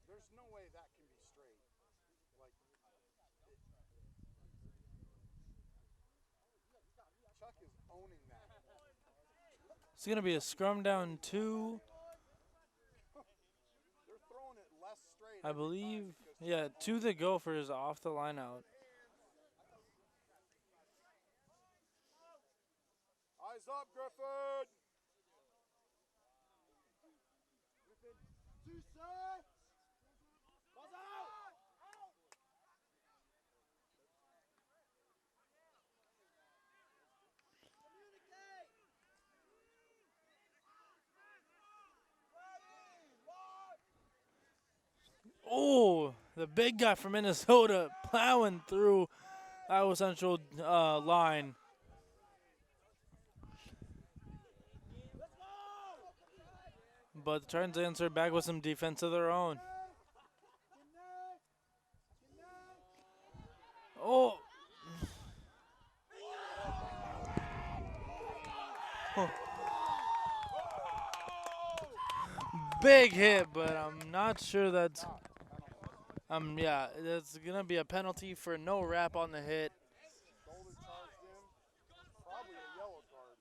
there's no way that can be straight. Like, Chuck is owning that. It's going to be a scrum down 2. They're throwing it less straight. I believe, yeah, to the Gophers off the line out. Eyes up, Griffin. Griffin, 2 sets. Ball's out. Oh, the big guy from Minnesota plowing through Iowa Central line. But the Tritons answered back with some defense of their own. Oh. Big hit, but I'm not sure that's. Yeah, that's gonna be a penalty for no wrap on the hit. Shoulder charged in. Probably a yellow card.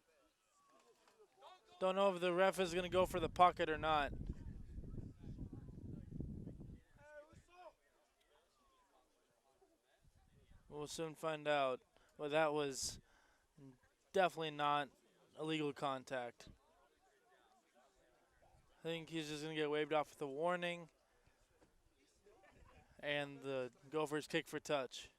Don't know if the ref is gonna go for the pocket or not. We'll soon find out. Well, that was definitely not illegal contact. I think he's just gonna get waved off with a warning. And the Gophers kick for touch.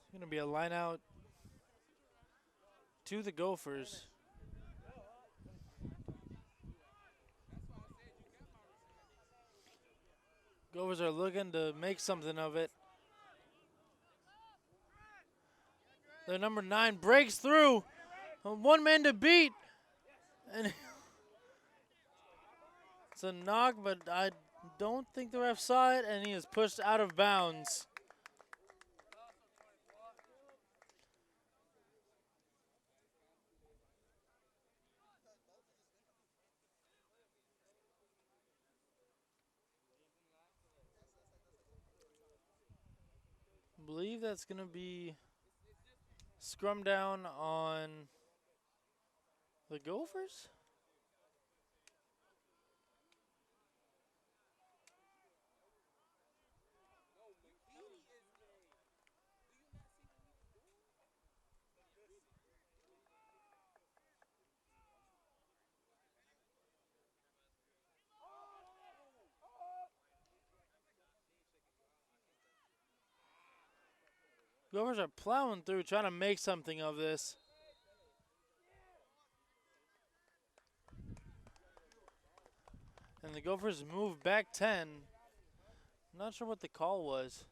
It's gonna be a line out to the Gophers. Gophers are looking to make something of it. Their number 9 breaks through. One man to beat. And it's a knock, but I don't think the ref saw it, and he is pushed out of bounds. I believe that's going to be scrum down on the Gophers. Gophers are plowing through, trying to make something of this. And the Gophers move back 10. Not sure what the call was.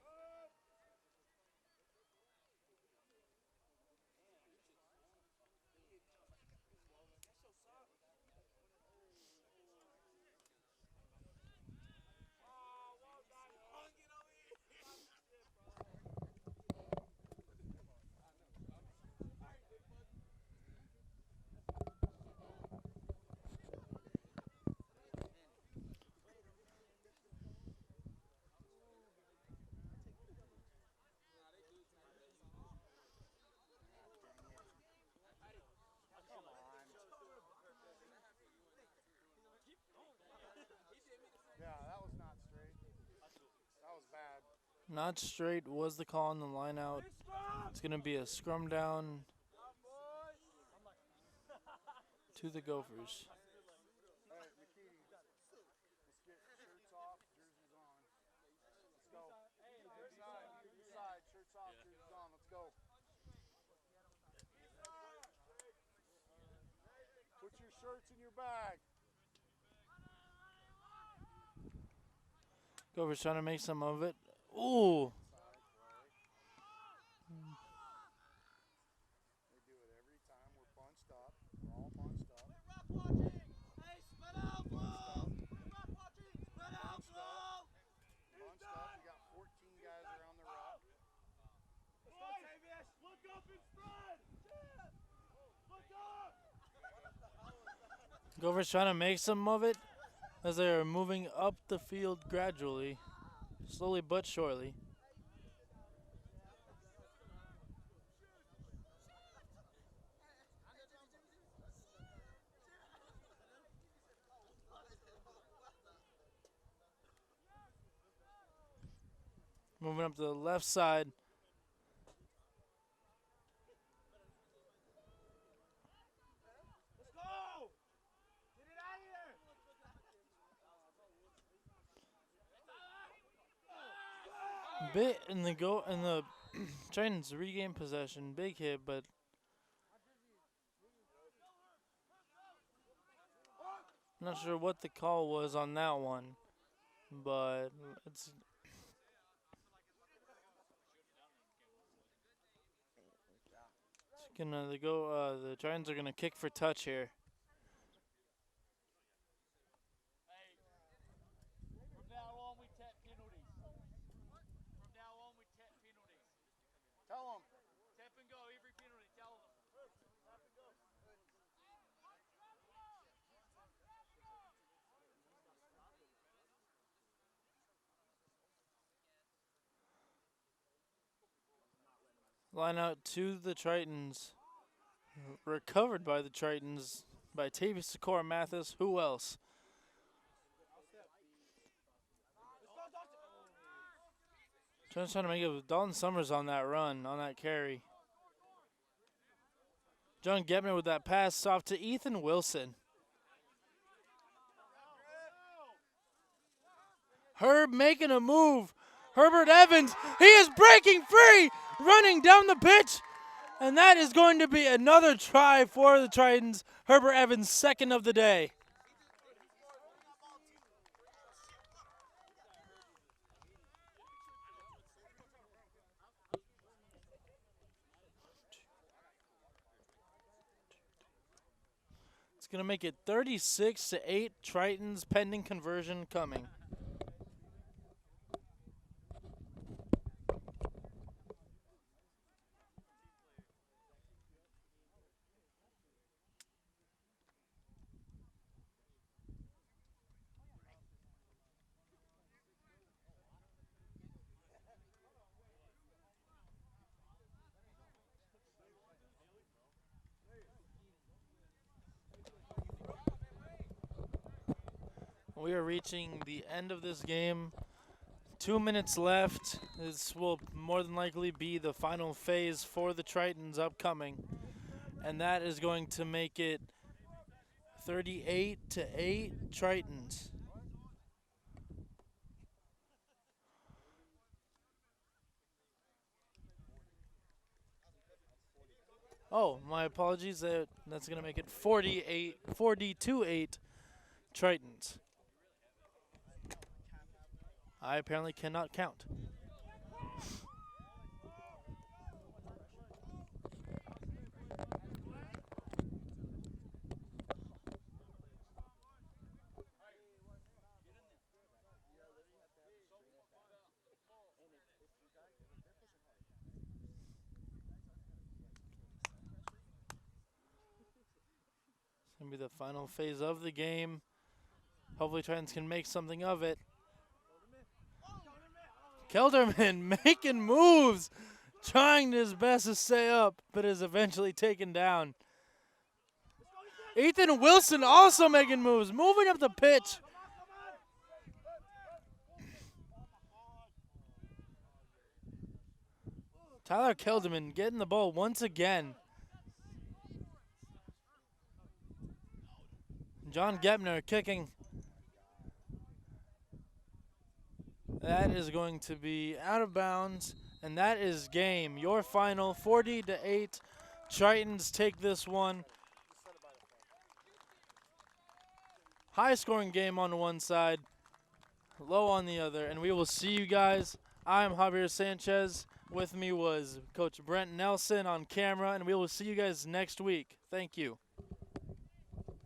Yeah, that was not straight. That was bad. Not straight was the call on the line out. It's going to be a scrum down to the Gophers. All right, Nikiti. Let's get shirts off, jerseys on. Let's go. Inside, shirts off, jerseys on. Let's go. Put your shirts in your bag. Gophers trying to make some of it. Ooh. They do it every time. We're bunched up. We're all bunched up. Hey, spread out, bro! Spread out, bro! Bunched up. We got 14 guys around the rock. Let's go, Tavius! Look up and spread! Look up! Gophers trying to make some of it as they are moving up the field gradually, slowly but surely. Moving up to the left side. Let's go! Get it out of here! Bit in the Tritons regain possession. Big hit, but not sure what the call was on that one. But it's gonna the Tritons are gonna kick for touch here. From now on, we take penalties. From now on, we take penalties. Tell them. Tap and go, every penalty, tell them. Tap and go. Line out to the Tritons. Recovered by the Tritons by Tavius Sikora Mathis. Who else? Trying to make it with Dalton Summers on that run, on that carry. John Getman with that pass off to Ethan Wilson. Herb making a move. Herbert Evans, he is breaking free, running down the pitch. And that is going to be another try for the Tritons. Herbert Evans, second of the day. It's going to make it 36-8 Tritons, pending conversion coming. We are reaching the end of this game. 2 minutes left. This will more than likely be the final phase for the Tritons upcoming. And that is going to make it 38-8 Tritons. Oh, my apologies. That's going to make it 42-8 Tritons. I apparently cannot count. It's going to be the final phase of the game. Hopefully Tritons can make something of it. Kelderman making moves, trying his best to stay up, but is eventually taken down. Ethan Wilson also making moves, moving up the pitch. Tyler Kelderman getting the ball once again. John Gebner kicking. That is going to be out of bounds, and that is game. Your final 40-8. Tritons take this one. High scoring game on one side, low on the other, and we will see you guys. I'm Javier Sanchez. With me was Coach Brent Nelson on camera, and we will see you guys next week. Thank you.